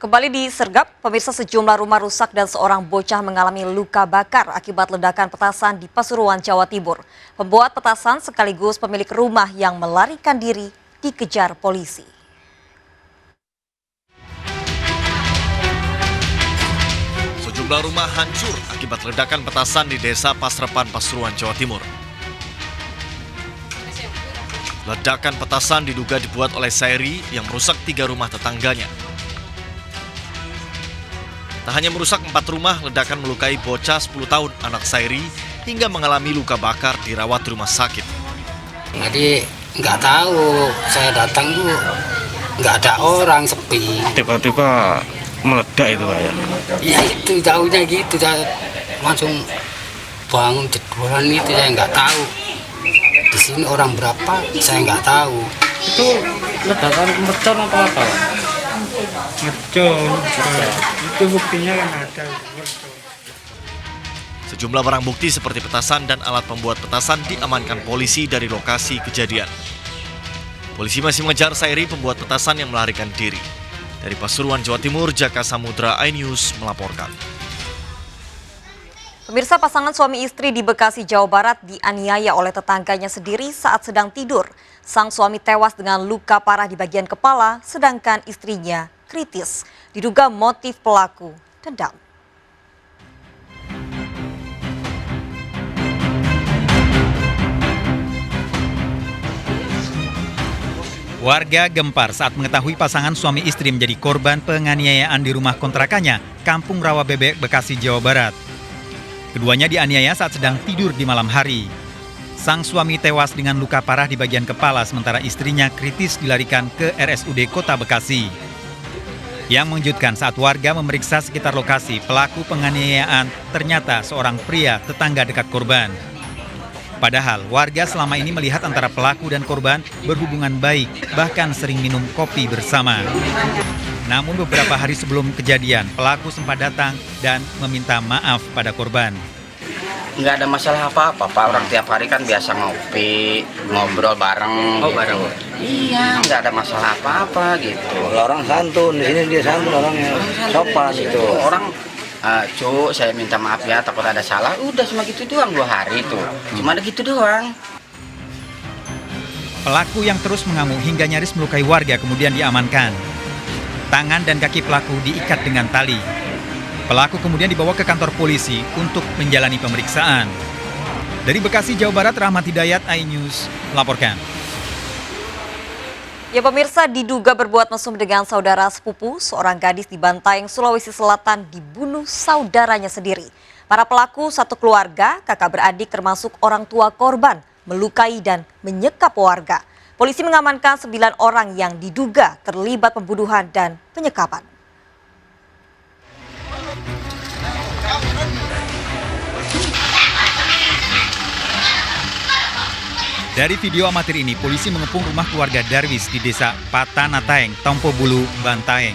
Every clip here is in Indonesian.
Kembali disergap, pemirsa sejumlah rumah rusak dan seorang bocah mengalami luka bakar akibat ledakan petasan di Pasuruan, Jawa Timur. Pembuat petasan sekaligus pemilik rumah yang melarikan diri dikejar polisi. Sejumlah rumah hancur akibat ledakan petasan di Desa Pasrepan, Pasuruan, Jawa Timur. Ledakan petasan diduga dibuat oleh Sairi yang merusak 3 rumah tetangganya. Tak hanya merusak 4 rumah, ledakan melukai bocah 10 tahun anak Sairi hingga mengalami luka bakar dirawat di rumah sakit. Jadi nggak tahu, saya datang tuh nggak ada orang, sepi. Tiba-tiba meledak itu Pak ya? Ya itu tahunya gitu, saya langsung bangun jeduran itu, saya nggak tahu. Di sini orang berapa, saya nggak tahu. Itu ledakan mercon apa apa? Mercon. Itu buktinya kan ada. Sejumlah barang bukti seperti petasan dan alat pembuat petasan diamankan polisi dari lokasi kejadian. Polisi masih mengejar Sairi pembuat petasan yang melarikan diri. Dari Pasuruan, Jawa Timur, Jaka Samudra iNews melaporkan. Pemirsa, pasangan suami istri di Bekasi, Jawa Barat dianiaya oleh tetangganya sendiri saat sedang tidur. Sang suami tewas dengan luka parah di bagian kepala, sedangkan istrinya kritis. Diduga motif pelaku dendam. Warga gempar saat mengetahui pasangan suami istri menjadi korban penganiayaan di rumah kontrakannya, Kampung Rawa Bebek, Bekasi, Jawa Barat. Keduanya dianiaya saat sedang tidur di malam hari. Sang suami tewas dengan luka parah di bagian kepala, sementara istrinya kritis dilarikan ke RSUD Kota Bekasi. Yang mengejutkan saat warga memeriksa sekitar lokasi pelaku penganiayaan, ternyata seorang pria tetangga dekat korban. Padahal warga selama ini melihat antara pelaku dan korban berhubungan baik, bahkan sering minum kopi bersama. Namun beberapa hari sebelum kejadian, pelaku sempat datang dan meminta maaf pada korban. Nggak ada masalah apa-apa, Pak. Orang tiap hari kan biasa ngopi, ngobrol bareng. Oh, gitu. Bareng? Iya, nggak ada masalah apa-apa gitu. Orang santun, di sini dia santun, orangnya sopan gitu. Orang, Cuk, saya minta maaf ya, takut ada salah. Udah cuma gitu doang 2 hari itu. Cuma ada gitu doang. Pelaku yang terus mengamuk hingga nyaris melukai warga kemudian diamankan. Tangan dan kaki pelaku diikat dengan tali. Pelaku kemudian dibawa ke kantor polisi untuk menjalani pemeriksaan. Dari Bekasi, Jawa Barat, Rahmat Hidayat, iNews melaporkan. Ya pemirsa, diduga berbuat mesum dengan saudara sepupu, seorang gadis di Bantaeng, Sulawesi Selatan dibunuh saudaranya sendiri. Para pelaku satu keluarga, kakak beradik termasuk orang tua korban, melukai dan menyekap warga. Polisi mengamankan 9 orang yang diduga terlibat pembunuhan dan penyekapan. Dari video amatir ini, polisi mengepung rumah keluarga Darwis di Desa Patanataeng, Tompo Bulu, Bantaeng.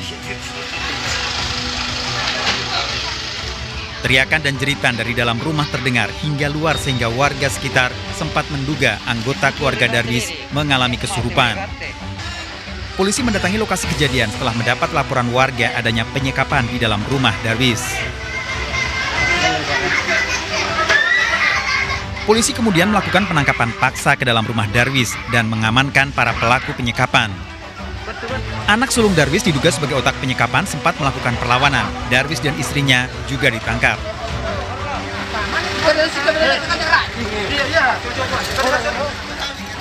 Teriakan dan jeritan dari dalam rumah terdengar hingga luar sehingga warga sekitar sempat menduga anggota keluarga Darwis mengalami kesurupan. Polisi mendatangi lokasi kejadian setelah mendapat laporan warga adanya penyekapan di dalam rumah Darwis. Polisi kemudian melakukan penangkapan paksa ke dalam rumah Darwis dan mengamankan para pelaku penyekapan. Anak sulung Darwis diduga sebagai otak penyekapan sempat melakukan perlawanan. Darwis dan istrinya juga ditangkap.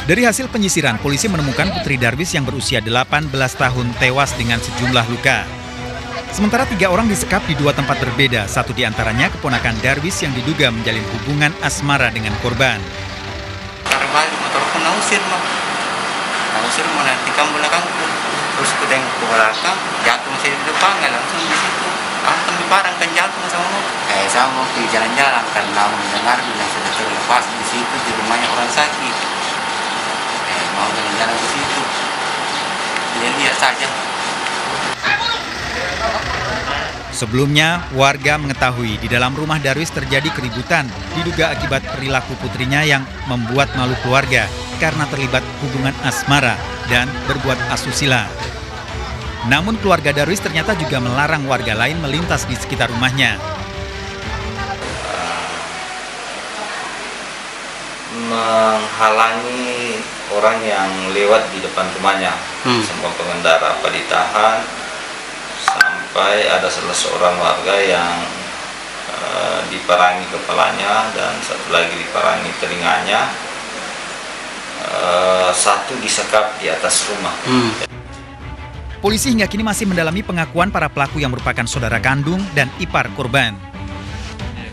Dari hasil penyisiran, polisi menemukan putri Darwis yang berusia 18 tahun tewas dengan sejumlah luka. Sementara 3 orang disekap di 2 tempat berbeda, satu diantaranya keponakan Darwis yang diduga menjalin hubungan asmara dengan korban. Nausir mau nanti kamu belakang, terus ku tengok ke belakang, jatuh masih di depan, langsung di situ. Langsung diparang kan jatuh sama mobil. Saya mau pergi jalan-jalan karena mendengar bilang sudah terlepas di situ di rumahnya orang sakit. Mau jalan-jalan ke situ. Dia lihat saja. Sebelumnya, warga mengetahui di dalam rumah Darwis terjadi keributan diduga akibat perilaku putrinya yang membuat malu keluarga karena terlibat hubungan asmara dan berbuat asusila. Namun keluarga Darwis ternyata juga melarang warga lain melintas di sekitar rumahnya. Menghalangi orang yang lewat di depan rumahnya. Semua pengendara ditahan sampai ada salah seorang warga yang diperangi kepalanya dan satu lagi diperangi telinganya, satu disekap di atas rumah. Polisi hingga kini masih mendalami pengakuan para pelaku yang merupakan saudara kandung dan ipar korban.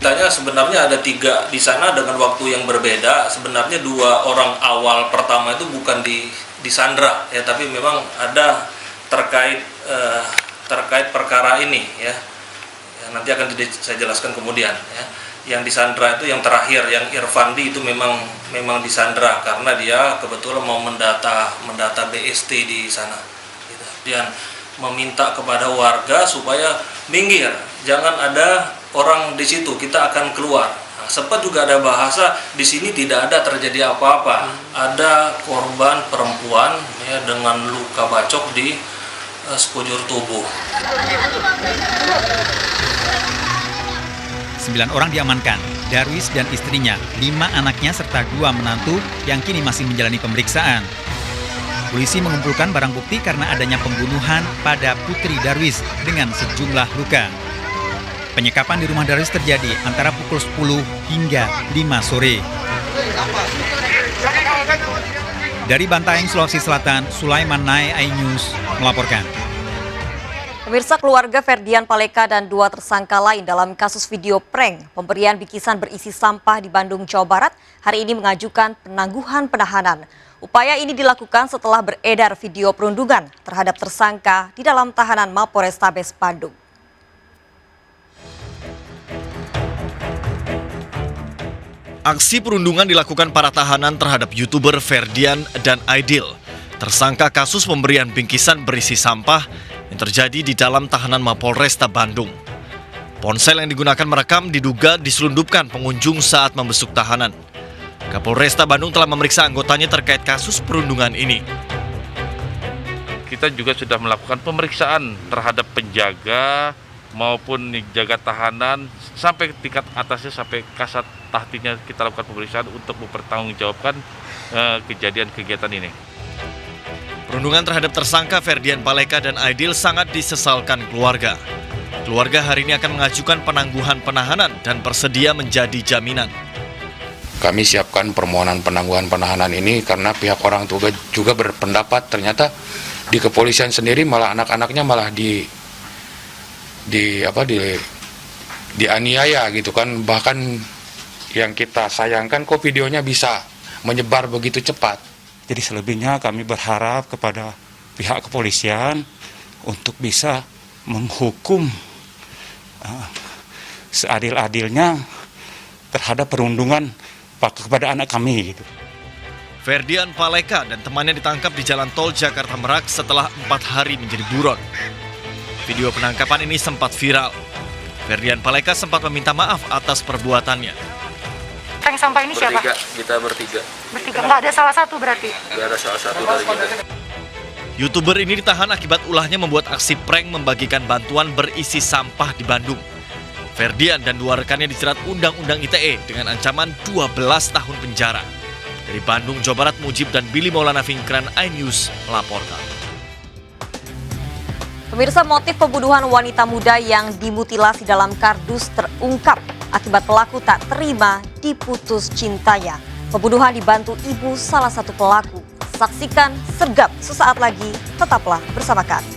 Ceritanya sebenarnya ada 3 di sana dengan waktu yang berbeda. Sebenarnya 2 orang awal pertama itu bukan disandra ya, tapi memang ada terkait perkara ini ya. Nanti akan saya jelaskan kemudian ya. Yang disandra itu yang terakhir, yang Irfandi itu memang disandra karena dia kebetulan mau mendata BST di sana. Dan meminta kepada warga supaya minggir, jangan ada orang di situ, kita akan keluar. Nah, sempat juga ada bahasa di sini tidak ada terjadi apa-apa, ada korban perempuan ya dengan luka bacok di sekujur tubuh. 9 orang diamankan, Darwis dan istrinya, 5 anaknya serta 2 menantu yang kini masih menjalani pemeriksaan. Polisi mengumpulkan barang bukti karena adanya pembunuhan pada putri Darwis dengan sejumlah luka. Penyekapan di rumah Darwis terjadi antara pukul 10 hingga 5 sore. Dari Bantaeng, Sulawesi Selatan, Sulaiman Nai, iNews melaporkan. Pemirsa, keluarga Ferdian Paleka dan 2 tersangka lain dalam kasus video prank pemberian bingkisan berisi sampah di Bandung, Jawa Barat hari ini mengajukan penangguhan penahanan. Upaya ini dilakukan setelah beredar video perundungan terhadap tersangka di dalam tahanan Mapolrestabes Bandung. Aksi perundungan dilakukan para tahanan terhadap YouTuber Ferdian dan Aidil, tersangka kasus pemberian bingkisan berisi sampah yang terjadi di dalam tahanan Mapolresta Bandung. Ponsel yang digunakan merekam diduga diselundupkan pengunjung saat membesuk tahanan. Kapolresta Bandung telah memeriksa anggotanya terkait kasus perundungan ini. Kita juga sudah melakukan pemeriksaan terhadap penjaga maupun jaga tahanan sampai tingkat atasnya, sampai kasat tahtinya kita lakukan pemeriksaan untuk mempertanggungjawabkan kejadian kegiatan ini. Perundungan terhadap tersangka Ferdian Paleka dan Aidil sangat disesalkan keluarga. Keluarga hari ini akan mengajukan penangguhan penahanan dan bersedia menjadi jaminan. Kami siapkan permohonan penangguhan penahanan ini karena pihak orang tua juga berpendapat ternyata di kepolisian sendiri malah anak-anaknya malah dianiaya gitu kan. Bahkan yang kita sayangkan kok videonya bisa menyebar begitu cepat. Jadi selebihnya kami berharap kepada pihak kepolisian untuk bisa menghukum seadil-adilnya terhadap perundungan kepada anak kami gitu. Ferdian Paleka dan temannya ditangkap di Jalan Tol Jakarta Merak setelah 4 hari menjadi buron. Video penangkapan ini sempat viral. Ferdian Paleka sempat meminta maaf atas perbuatannya. Prank sampah ini siapa? Kita bertiga. Nggak ada salah satu berarti? Nggak ada salah satu dari kita. YouTuber ini ditahan akibat ulahnya membuat aksi prank membagikan bantuan berisi sampah di Bandung. Ferdian dan 2 rekannya dijerat Undang-Undang ITE dengan ancaman 12 tahun penjara. Dari Bandung, Jawa Barat, Mujib dan Billy Maulana Fingkran, iNews melaporkan. Pemirsa, motif pembunuhan wanita muda yang dimutilasi dalam kardus terungkap akibat pelaku tak terima diputus cintanya. Pembunuhan dibantu ibu salah satu pelaku. Saksikan sergap sesaat lagi, tetaplah bersama kami.